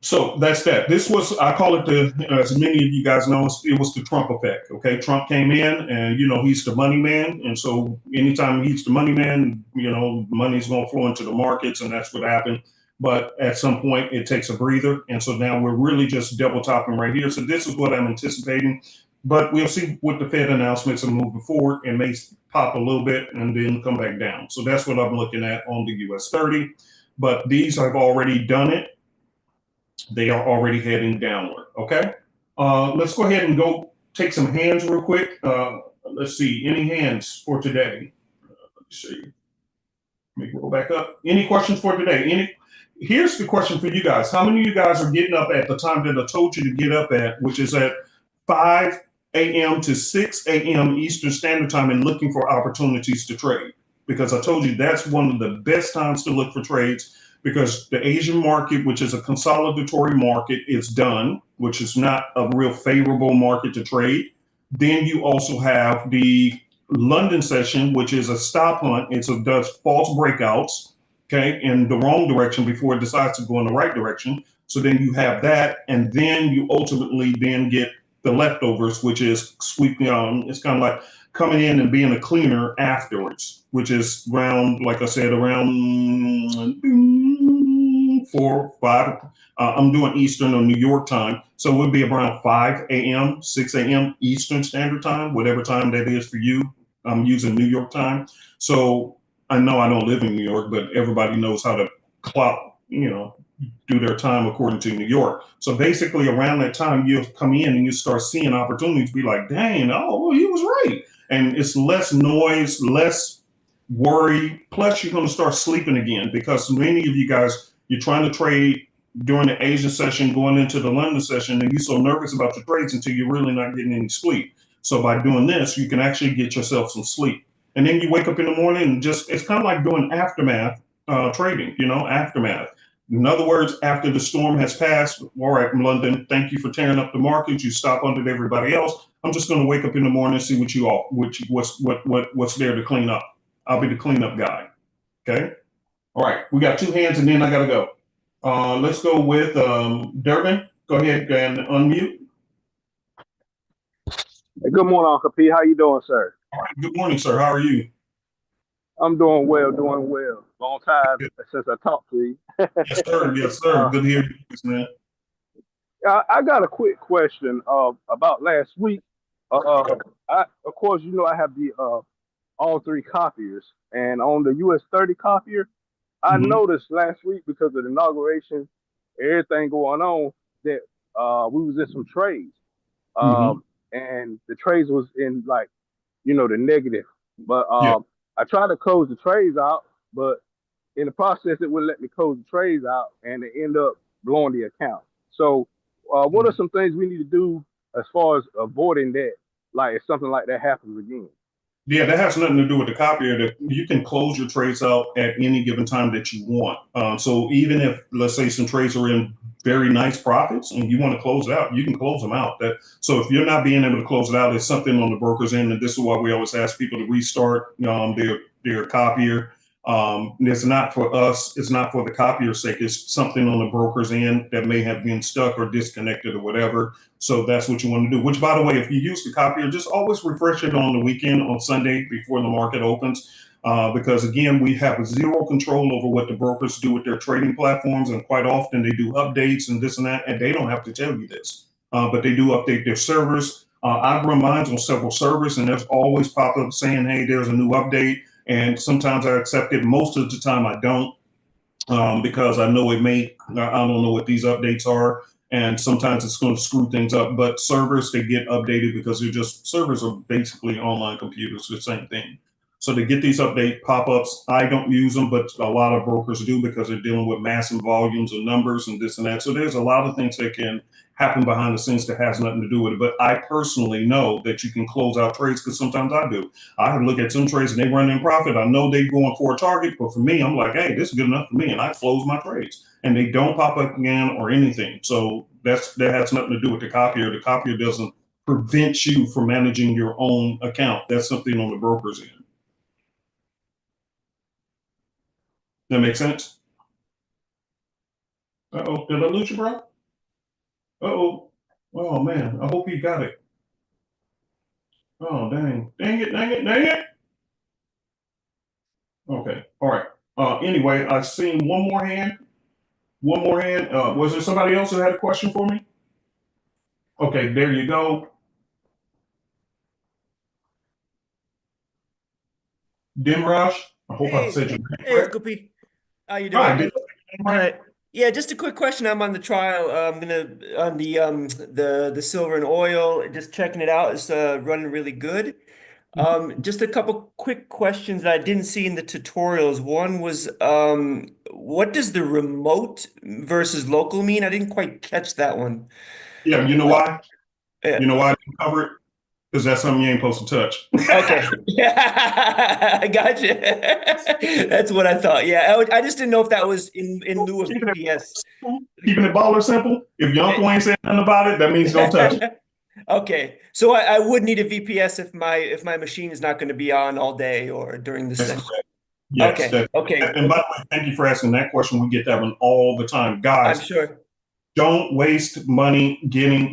So that's that. This was, I call it as many of you guys know, it was the Trump effect, okay? Trump came in and, he's the money man. And so anytime he's the money man, money's going to flow into the markets, and that's what happened. But at some point it takes a breather. And so now we're really just double topping right here. So this is what I'm anticipating. But we'll see what the Fed announcements are moving forward, and may pop a little bit and then come back down. So that's what I'm looking at on the US 30. But these I've already done it. They are already heading downward, okay? Let's go ahead and go take some hands real quick. Let's see, any hands for today? Let's see. Let me go back up. Any questions for today? Here's the question for you guys. How many of you guys are getting up at the time that I told you to get up at, which is at 5 a.m. to 6 a.m. Eastern Standard Time, and looking for opportunities to trade? Because I told you that's one of the best times to look for trades, because the Asian market, which is a consolidatory market, is done, which is not a real favorable market to trade. Then you also have the London session, which is a stop hunt. It does false breakouts, okay, in the wrong direction before it decides to go in the right direction. So then you have that, and then you ultimately then get the leftovers, which is sweeping on. It's kind of like coming in and being a cleaner afterwards, which is around, like I said, around 4, 5. I'm doing Eastern or New York time. So it would be around 5 a.m., 6 a.m. Eastern Standard Time, whatever time that is for you. I'm using New York time. So I know I don't live in New York, but everybody knows how to clock, do their time according to New York. So basically around that time, you'll come in and you start seeing opportunities, be like, dang, oh, well, he was right. And it's less noise, less worry. Plus you're going to start sleeping again, because many of you guys, you're trying to trade during the Asian session, going into the London session, and you're so nervous about your trades until you're really not getting any sleep. So by doing this, you can actually get yourself some sleep. And then you wake up in the morning and it's kind of like doing aftermath trading, aftermath. In other words, after the storm has passed, all right, London, thank you for tearing up the market. You stop under everybody else. I'm just going to wake up in the morning and see what's there to clean up. I'll be the cleanup guy. Okay. All right. We got 2 hands, and then I got to go. Let's go with Durbin. Go ahead and unmute. Hey, good morning, Uncle P. How you doing, sir? All right. Good morning, sir. How are you? I'm doing well, Long time since I talked to you. Yes, sir. Yes, sir. Good to hear you, man. I got a quick question about last week. Of course, I have the all 3 copiers, and on the US 30 copier, I noticed last week, because of the inauguration, everything going on, that we was in some trades, and the trades was in the negative. But I tried to close the trades out, but in the process, it wouldn't let me close the trades out, and it ended up blowing the account. So what are some things we need to do as far as avoiding that, like if something like that happens again? Yeah, that has nothing to do with the copier. You can close your trades out at any given time that you want. So even if, let's say, some trades are in very nice profits and you want to close it out, you can close them out. So if you're not being able to close it out, it's something on the broker's end. And this is why we always ask people to restart their copier. It's not for us. It's not for the copier's sake. It's something on the broker's end that may have been stuck or disconnected or whatever. So that's what you want to do, which, by the way, if you use the copier, just always refresh it on the weekend, on Sunday before the market opens. Because again, we have zero control over what the brokers do with their trading platforms. And quite often they do updates and this and that, and they don't have to tell you this, but they do update their servers. I run mine on several servers, and there's always pop up saying, hey, there's a new update. And sometimes I accept it. Most of the time I don't, because I know I don't know what these updates are. and sometimes it's going to screw things up. But servers, they get updated because servers are basically online computers, the same thing. So to get these update pop-ups, I don't use them, but a lot of brokers do because they're dealing with massive volumes of numbers and this and that. So there's a lot of things that can happen behind the scenes that has nothing to do with it. But I personally know that you can close out trades because sometimes I do. I look at some trades and they run in profit. I know they're going for a target, but for me, I'm like, hey, this is good enough for me, and I close my trades, and they don't pop up again or anything. So that has nothing to do with the copier. The copier doesn't prevent you from managing your own account. That's something on the broker's end. That makes sense? Uh-oh, did I lose you, bro? Uh-oh. Oh, man, I hope you got it. Oh, dang. Dang it, dang it, dang it. Okay, all right. Anyway, I've seen one more hand. One more hand. Was there somebody else who had a question for me? Okay, there you go. Dimrush. I hope I said your name Hey, correct. Goopy. How you Hi, doing? did I say your name right? Yeah, just a quick question. I'm on the trial. I'm gonna on the silver and oil, just checking it out. It's running really good. Just a couple quick questions that I didn't see in the tutorials. One was what does the remote versus local mean? I didn't quite catch that one. Yeah, you know Uh, why? yeah. You know why I didn't cover it? Because that's something you ain't supposed to touch. Okay. Yeah, I gotcha. That's what I thought. Yeah, I just didn't know if that was in lieu of Keeping it VPS. simple, keeping it baller simple. If your uncle ain't saying nothing about it, that means don't touch it. Okay, so I would need a VPS if my machine is not going to be on all day or during the That's session. correct. Yes. Okay, okay, And by the way, thank you for asking that question. We get that one all the time. I'm Guys, sure. don't waste money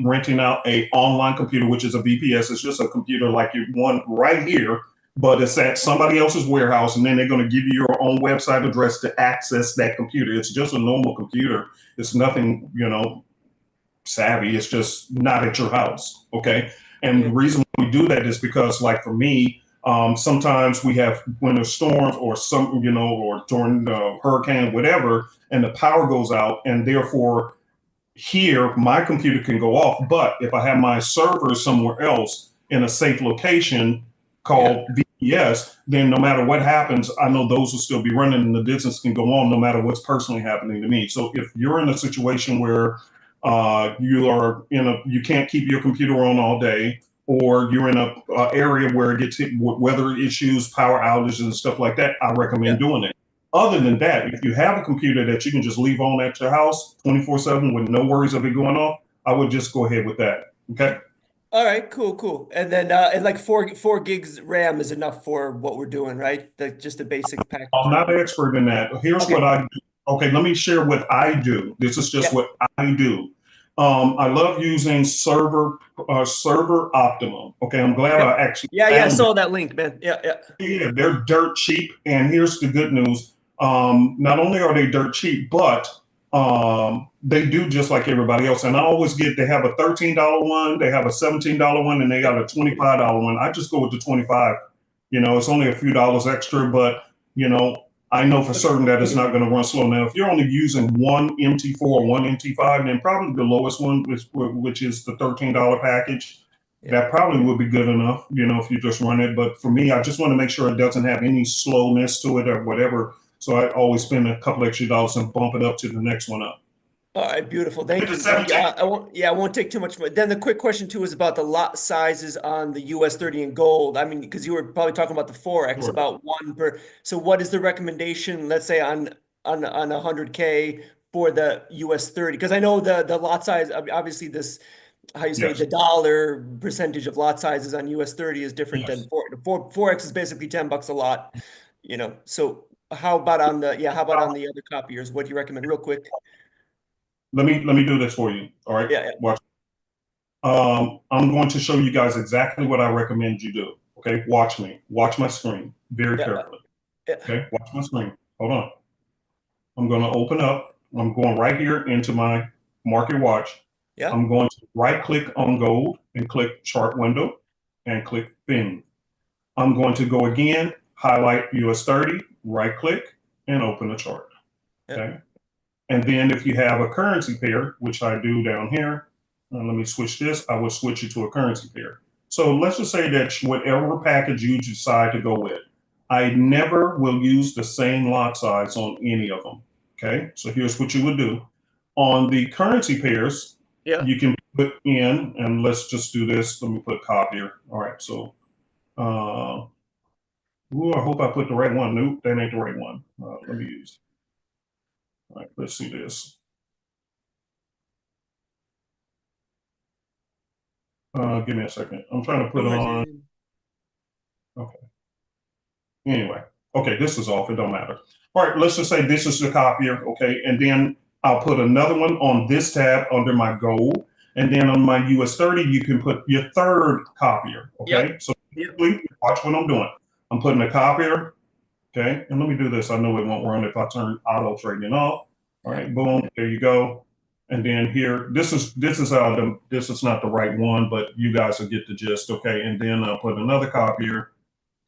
renting out a online computer, which is a VPS. It's just a computer like you one right here, but it's at somebody else's warehouse, and then they're going to give you your own website address to access that computer. It's just a normal computer. It's nothing, savvy. It's just not at your house. Okay. And the Yeah. reason we do that is because, like for me, sometimes we have winter storms or or during the hurricane, whatever, and the power goes out, and therefore here my computer can go off. But if I have my server somewhere else in a safe location called VPS, then no matter what happens, I know those will still be running and the business can go on no matter what's personally happening to me. So if you're in a situation where you can't keep your computer on all day, or you're in a area where it gets hit with weather issues, power outages, and stuff like that, I recommend doing it. Other than that, if you have a computer that you can just leave on at your house 24/7 with no worries of it going off, I would just go ahead with that. Okay. All right, cool. And then and like four gigs RAM is enough for what we're doing, right? Just a basic package. I'm not an expert in that. Here's what I do. Okay, let me share what I do. This is just what I do. I love using server Optimum. Okay, I'm glad I actually I saw that link, man. Yeah, they're dirt cheap. And here's the good news. Not only are they dirt cheap, but they do just like everybody else. And I always they have a $13 one, they have a $17 one, and they got a $25 one. I just go with the 25. It's only a few dollars extra, but I know for certain that it's not going to run slow. Now, if you're only using one MT4 or one MT5, then probably the lowest one, which is the $13 package, that probably would be good enough, if you just run it. But for me, I just want to make sure it doesn't have any slowness to it or whatever. So I always spend a couple extra dollars and bump it up to the next one up. All right, beautiful. Thank you. I won't take too much more. Then the quick question too is about the lot sizes on the US 30 and gold. I mean, because you were probably talking about the Forex, about one per. So what is the recommendation, let's say on 100K for the US 30? Because I know the lot size, obviously this, how you say, the dollar percentage of lot sizes on US 30 is different than Forex is basically $10 a lot, So how about on the other copiers? What do you recommend real quick? Let me do this for you. All right. Watch. I'm going to show you guys exactly what I recommend you do. Okay. Watch me. Watch my screen very carefully. Okay. Watch my screen. Hold on. I'm going to open up. I'm going right here into my market watch. I'm going to right click on gold and click chart window and click bin. I'm going to go again, highlight US 30, right click and open the chart. Okay. And then if you have a currency pair, which I do down here, let me switch this, I will switch it to a currency pair. So let's just say that whatever package you decide to go with, I never will use the same lot size on any of them. Okay, so here's what you would do. On the currency pairs, you can put in, and let's just do this. Let me put copier. All right, so, I hope I put the right one. Nope, that ain't the right one. Let me use. All right, let's see this. Give me a second. I'm trying to put on. Okay. Anyway, okay, this is off. It don't matter. All right, let's just say this is the copier. Okay, and then I'll put another one on this tab under my gold, and then on my US30, you can put your third copier. Okay, so watch what I'm doing. I'm putting a copier. Okay, and let me do this. I know it won't run if I turn auto trading off. All right, boom, there you go. And then here, this is not the right one, but you guys will get the gist. Okay, and then I'll put another copier.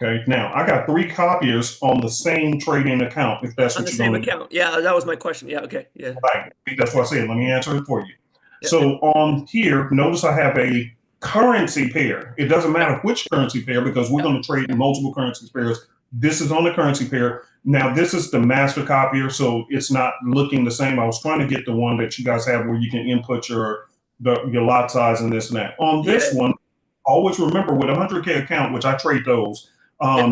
Okay, now I got 3 copiers on the same trading account. If that's on what the you're same going account. Yeah, that was my question. Yeah, okay, yeah. Right. That's what I said. Let me answer it for you. So on here, notice I have a currency pair. It doesn't matter which currency pair because we're going to trade in multiple currency pairs. This is on the currency pair. Now this is the master copier, so it's not looking the same. I was trying to get the one that you guys have where you can input your lot size and this and that. On this one, always remember with a 100K account, which I trade those,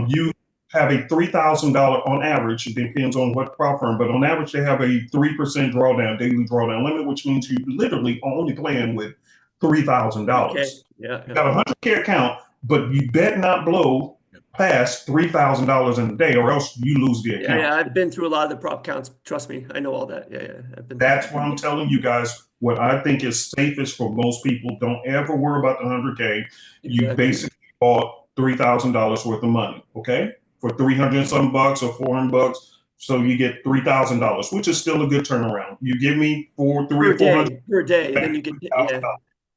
you have a $3,000 on average. It depends on what prop firm, but on average they have a 3% drawdown, daily drawdown limit, which means you literally only playing with $3,000. Okay. Yeah. You got a 100K account, but you bet not blow past $3,000 in a day, or else you lose the account. Yeah, I've been through a lot of the prop counts. Trust me, I know all that. Yeah. That's why I'm telling you guys what I think is safest for most people. Don't ever worry about the 100K. You basically bought $3,000 worth of money, okay, for 300 and some bucks or 400 bucks. So you get $3,000, which is still a good turnaround. You give me 300 or 400 per day, then you get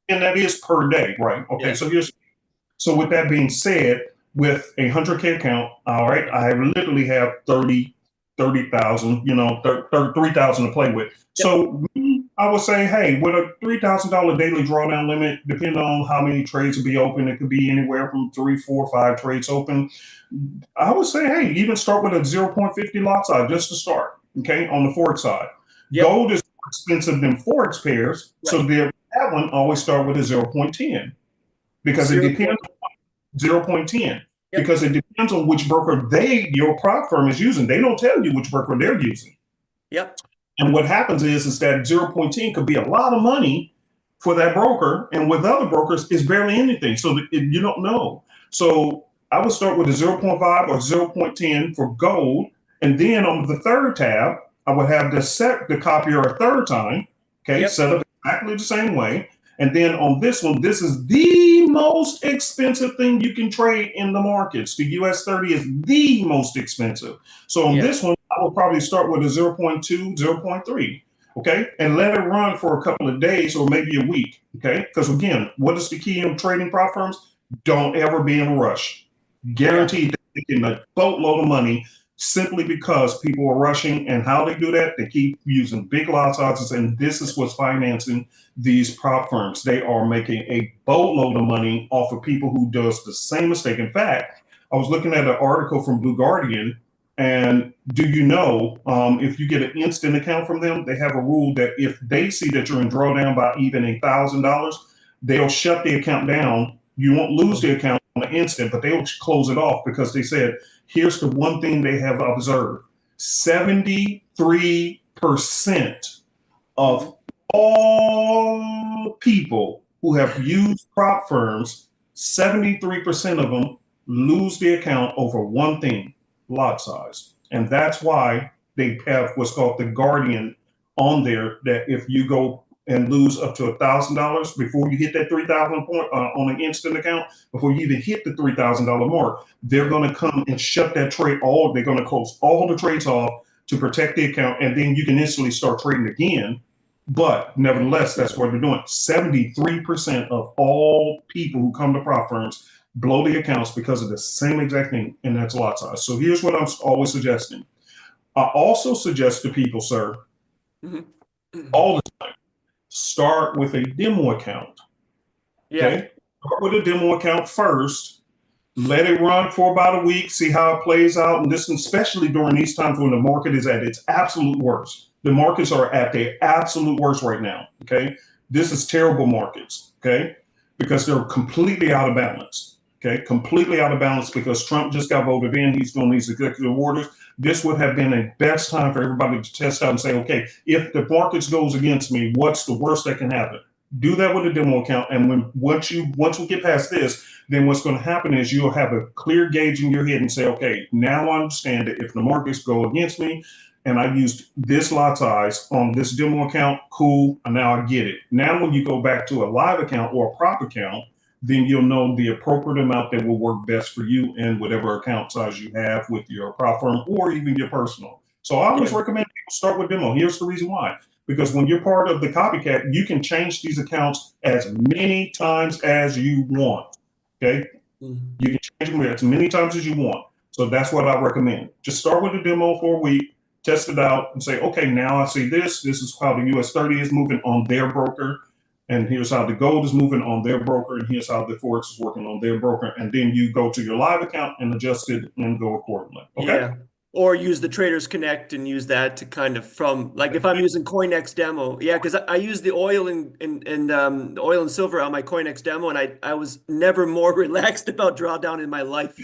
and that is per day, right? Okay, so with that being said, with a 100K account, all right, I literally have 30,000, 3,000 to play with. So I would say, hey, with a $3,000 daily drawdown limit, depending on how many trades will be open, it could be anywhere from 3, 4, 5 trades open. I would say, hey, even start with a 0.50 lot size just to start, okay, on the Forex side. Gold is more expensive than Forex pairs, so that one always start with a 0.10 because it depends on 0.10. Because it depends on which broker your prop firm is using. They don't tell you which broker they're using. And what happens is that 0.10 could be a lot of money for that broker, and with other brokers, it's barely anything. So you don't know. So I would start with a 0.5 or 0.10 for gold, and then on the third tab, I would have the copier a third time. Okay, set up exactly the same way. And then on this one, this is the most expensive thing you can trade in the markets. The US30 is the most expensive. So on this one, I will probably start with a 0.2, 0.3, okay? And let it run for a couple of days or maybe a week, okay? Because again, what is the key in trading prop firms? Don't ever be in a rush. Guaranteed that they get a boatload of money simply because people are rushing. And how they do that, they keep using big lot sizes, and this is what's financing these prop firms. They are making a boatload of money off of people who does the same mistake. In fact, I was looking at an article from Blue Guardian, and do you know, if you get an instant account from them, they have a rule that if they see that you're in drawdown by even $1,000, they'll shut the account down. You won't lose the account on the instant, but they'll close it off because they said, here's the one thing they have observed. 73% of all people who have used prop firms, 73% of them lose the account over one thing, lot size. And that's why they have what's called the Guardian on there, that if you go and lose up to $1,000 before you hit that 3,000 point on an instant account, before you even hit the $3,000 mark, they're going to come and shut that trade. They're going to close all the trades off to protect the account, and then you can instantly start trading again. But nevertheless, that's what they're doing. 73% of all people who come to prop firms blow the accounts because of the same exact thing, and that's lot size. So here's what I'm always suggesting. I also suggest to people, sir, all the time. Start with a demo account. Yeah. Okay, start with a demo account first. Let it run for about a week, see how it plays out. And this, especially during these times when the market is at its absolute worst. The markets are at their absolute worst right now. Okay, this is terrible markets. Okay, because they're completely out of balance. Okay, completely out of balance because Trump just got voted in. He's doing these executive orders. This would have been a best time for everybody to test out and say, okay, if the markets goes against me, what's the worst that can happen? Do that with a demo account, and once we get past this, then what's going to happen is you'll have a clear gauge in your head and say, okay, now I understand that if the markets go against me, and I used this lot size on this demo account, cool, and now I get it. Now when you go back to a live account or a prop account, then you'll know the appropriate amount that will work best for you and whatever account size you have with your prop firm or even your personal. So I always recommend people start with demo. Here's the reason why. Because when you're part of the copycat, you can change these accounts as many times as you want. Okay? You can change them as many times as you want. So that's what I recommend. Just start with a demo for a week, test it out, and say, okay, now I see this. This is how the US 30 is moving on their broker. And here's how the gold is moving on their broker. And here's how the Forex is working on their broker. And then you go to your live account and adjust it and go accordingly. Okay? Yeah. Or use the Traders Connect and use that to kind of from, like if I'm using CoinX demo, yeah, because I use the oil and oil and silver on my CoinX demo, and I was never more relaxed about drawdown in my life.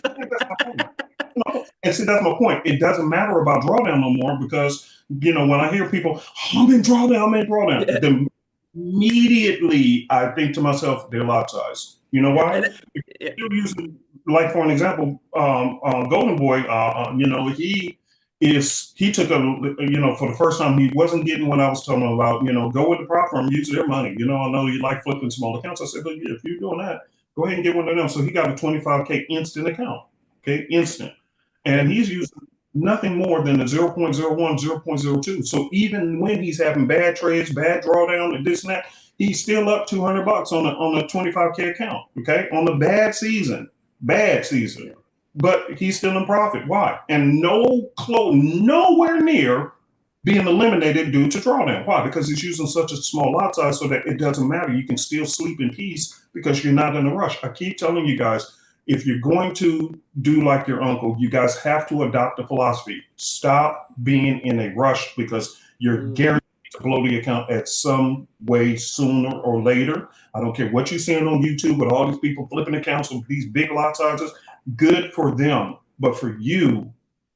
And see, that's my point. It doesn't matter about drawdown no more because, when I hear people, I'm in drawdown, Yeah. then immediately I think to myself, they're lot size. You know why? If you're using, like for an example, Golden Boy, he took for the first time, he wasn't getting what I was telling him about, go with the prop firm, use their money. I know you like flipping small accounts. I said, but yeah, if you're doing that, go ahead and get one of them. So he got a 25K instant account. Okay, instant. And he's using nothing more than the 0.01, 0.02. So even when he's having bad trades, bad drawdown, and this and that, he's still up $200 on a 25K account. Okay, on the bad season, but he's still in profit. Why? And nowhere near being eliminated due to drawdown. Why? Because he's using such a small lot size so that it doesn't matter. You can still sleep in peace because you're not in a rush. I keep telling you guys, if you're going to do like your uncle, you guys have to adopt a philosophy. Stop being in a rush because you're guaranteed to blow the account at some way sooner or later. I don't care what you're seeing on YouTube with all these people flipping accounts with these big lot sizes. Good for them. But for you,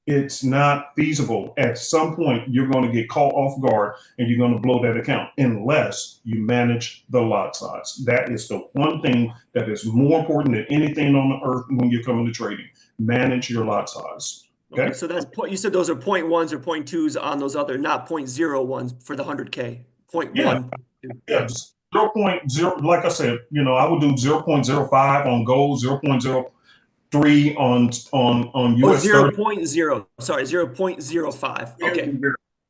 it's not feasible. At some point, you're going to get caught off guard and you're going to blow that account unless you manage the lot size. That is the one thing that is more important than anything on the earth when you're coming to trading. Manage your lot size. Okay, so that's you said those are 0.1s or 0.2s on those other, not 0.01s for the 100K. 0.1. Yeah, 0.0. Like I said, I would do 0.05 on gold, 0.03 on US 0.0. Sorry, 0.05. Okay.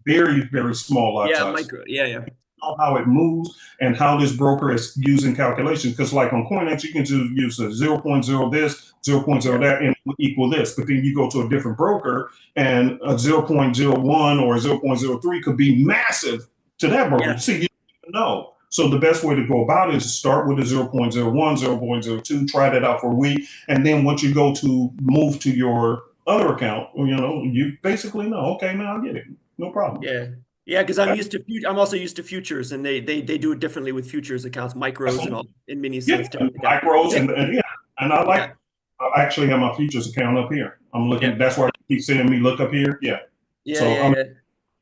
Very, very small lot size. Micro. Yeah. How it moves and how this broker is using calculations. Because like on CoinX, you can just use a 0.0 this, 0.0 that, and it will equal this. But then you go to a different broker and a 0.01 or a 0.03 could be massive to that broker. Yeah. See, you don't know. So the best way to go about it is to start with a 0.01, 0.02, try that out for a week. And then once you go to move to your other account, you basically know, okay, now I get it. No problem. Yeah, because I'm also used to futures, and they do it differently with futures accounts, micros and all in minis. Yeah, micros and I like. I actually have my futures account up here. I'm looking. That's why you keep saying me look up here. I'm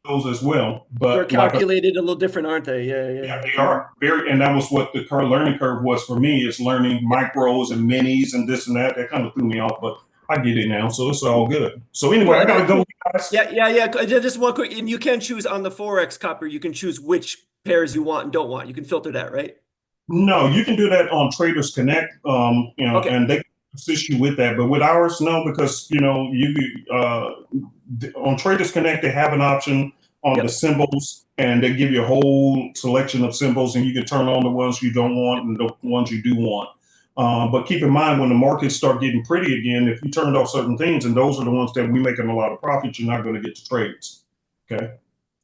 those as well, but they're calculated a little different, aren't they? Yeah, they are very. And that was what the learning curve was for me. Is learning micros and minis and this and that. That kind of threw me off, but I get it now, so it's all good. So anyway, I gotta go, guys. Yeah. Just one quick, and you can choose on the Forex copper. You can choose which pairs you want and don't want. You can filter that, right? No, you can do that on Traders Connect. And they assist you with that. But with ours, no, because on Traders Connect they have an option on the symbols, and they give you a whole selection of symbols, and you can turn on the ones you don't want and the ones you do want. But keep in mind, when the markets start getting pretty again, if you turned off certain things, and those are the ones that we're making a lot of profit, you're not going to get the trades. Okay.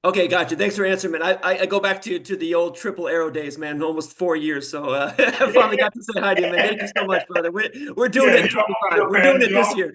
Okay, gotcha. Thanks for answering, man. I go back to the old triple arrow days, man. Almost 4 years, so I finally got to say hi to you, man. Thank you so much, brother. We're doing it in 25. We're doing it this year.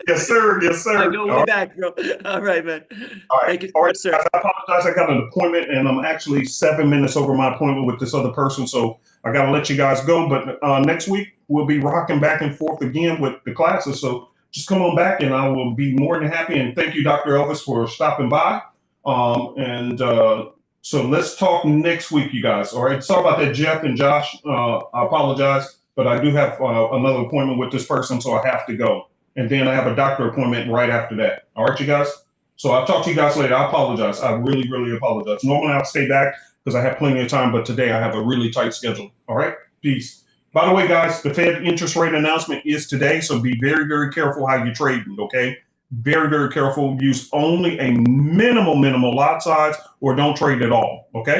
Yes, sir. Yes, I sir. go All way right. back, bro. All right, man. All right. Thank you so All right. much, sir. Guys, I apologize. I got an appointment and I'm actually 7 minutes over my appointment with this other person. So I got to let you guys go. But next week, we'll be rocking back and forth again with the classes. So just come on back and I will be more than happy. And thank you, Dr. Elvis, for stopping by. So let's talk next week, you guys. All right. Sorry about that, Jeff and Josh. I apologize. But I do have another appointment with this person, so I have to go. And then I have a doctor appointment right after that. All right, you guys? So I'll talk to you guys later. I apologize. I really, really apologize. Normally I'll stay back because I have plenty of time, but today I have a really tight schedule. All right? Peace. By the way, guys, the Fed interest rate announcement is today, so be very, very careful how you trade, okay? Very, very careful. Use only a minimal lot size or don't trade at all, okay?